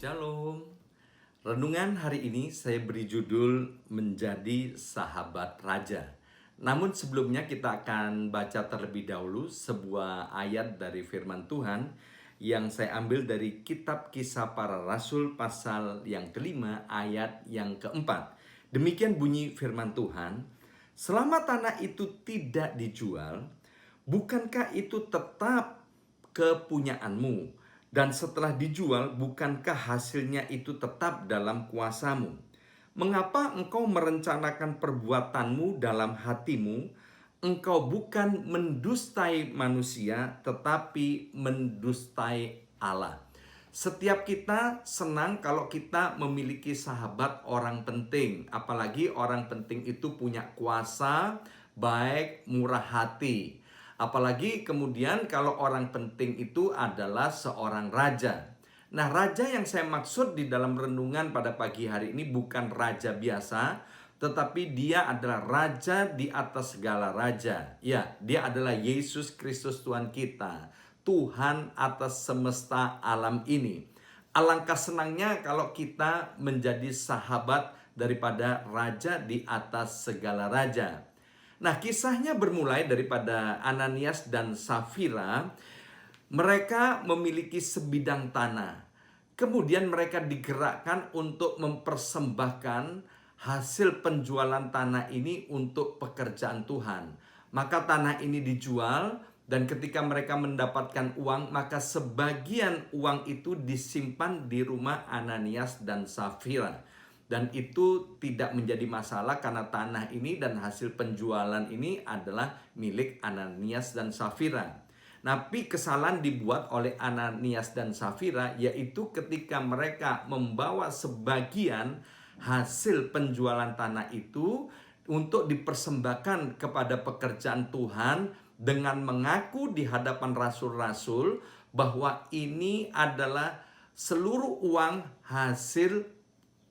Shalom. Renungan hari ini saya beri judul Menjadi Sahabat Raja. Namun sebelumnya kita akan baca terlebih dahulu sebuah ayat dari firman Tuhan yang saya ambil dari kitab Kisah Para Rasul pasal yang kelima ayat yang keempat. Demikian bunyi firman Tuhan, selama tanah itu tidak dijual, bukankah itu tetap kepunyaanmu? Dan setelah dijual, bukankah hasilnya itu tetap dalam kuasamu? Mengapa engkau merencanakan perbuatanmu dalam hatimu? Engkau bukan mendustai manusia, tetapi mendustai Allah. Setiap kita senang kalau kita memiliki sahabat orang penting. Apalagi orang penting itu punya kuasa, baik, murah hati. Apalagi kemudian kalau orang penting itu adalah seorang raja. Nah, raja yang saya maksud di dalam renungan pada pagi hari ini bukan raja biasa, tetapi dia adalah raja di atas segala raja. Ya, dia adalah Yesus Kristus Tuhan kita, Tuhan atas semesta alam ini. Alangkah senangnya kalau kita menjadi sahabat daripada raja di atas segala raja. Nah, kisahnya bermulai daripada Ananias dan Safira. Mereka memiliki sebidang tanah. Kemudian mereka digerakkan untuk mempersembahkan hasil penjualan tanah ini untuk pekerjaan Tuhan. Maka tanah ini dijual, dan ketika mereka mendapatkan uang, maka sebagian uang itu disimpan di rumah Ananias dan Safira. Dan itu tidak menjadi masalah karena tanah ini dan hasil penjualan ini adalah milik Ananias dan Safira. Tapi kesalahan dibuat oleh Ananias dan Safira, yaitu ketika mereka membawa sebagian hasil penjualan tanah itu untuk dipersembahkan kepada pekerjaan Tuhan dengan mengaku di hadapan rasul-rasul bahwa ini adalah seluruh uang hasil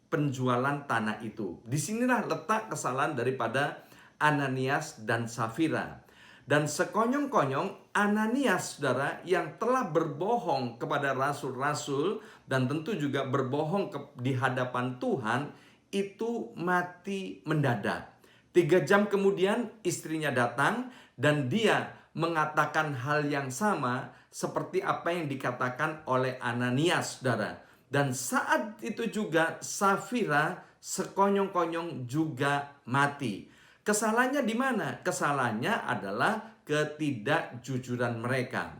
penjualan tanah itu. Disinilah letak kesalahan daripada Ananias dan Safira. Dan sekonyong-konyong Ananias, saudara, yang telah berbohong kepada rasul-rasul dan tentu juga berbohong di hadapan Tuhan, itu mati mendadak. 3 jam kemudian istrinya datang dan dia mengatakan hal yang sama seperti apa yang dikatakan oleh Ananias, saudara. Dan saat itu juga Safira sekonyong-konyong juga mati. Kesalahannya di mana? Kesalahannya adalah ketidakjujuran mereka.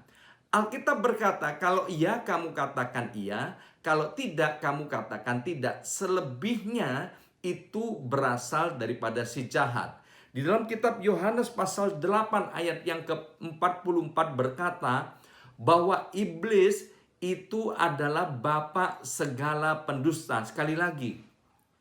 Alkitab berkata, kalau iya kamu katakan iya, kalau tidak kamu katakan tidak. Selebihnya itu berasal daripada si jahat. Di dalam kitab Yohanes pasal 8 ayat yang ke-44 berkata bahwa iblis itu adalah bapa segala pendusta. Sekali lagi,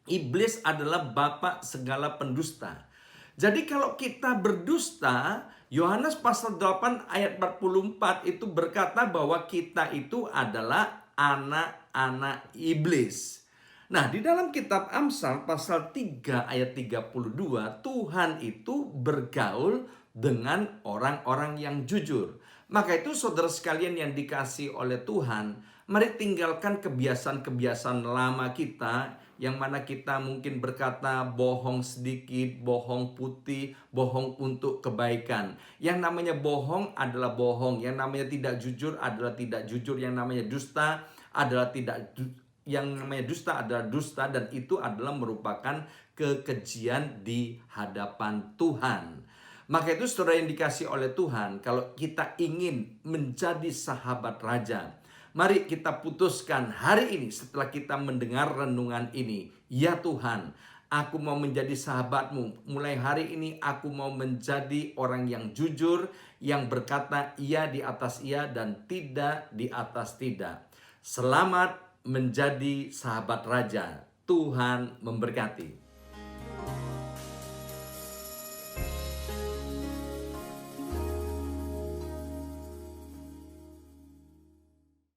iblis adalah bapa segala pendusta. Jadi kalau kita berdusta, Yohanes pasal 8 ayat 44 itu berkata bahwa kita itu adalah anak-anak iblis. Nah, di dalam kitab Amsal pasal 3 ayat 32, Tuhan itu bergaul dengan orang-orang yang jujur. Maka itu saudara sekalian yang dikasihi oleh Tuhan, mari tinggalkan kebiasaan-kebiasaan lama kita, yang mana kita mungkin berkata bohong sedikit, bohong putih, bohong untuk kebaikan. Yang namanya bohong adalah bohong, yang namanya tidak jujur adalah tidak jujur, yang namanya dusta adalah dusta, dan itu adalah merupakan kekejian di hadapan Tuhan. Maka itu saudara yang dikasihi oleh Tuhan, kalau kita ingin menjadi sahabat raja, mari kita putuskan hari ini setelah kita mendengar renungan ini. Ya Tuhan, aku mau menjadi sahabatmu. Mulai hari ini aku mau menjadi orang yang jujur, yang berkata iya di atas iya dan tidak di atas tidak. Selamat menjadi sahabat raja. Tuhan memberkati.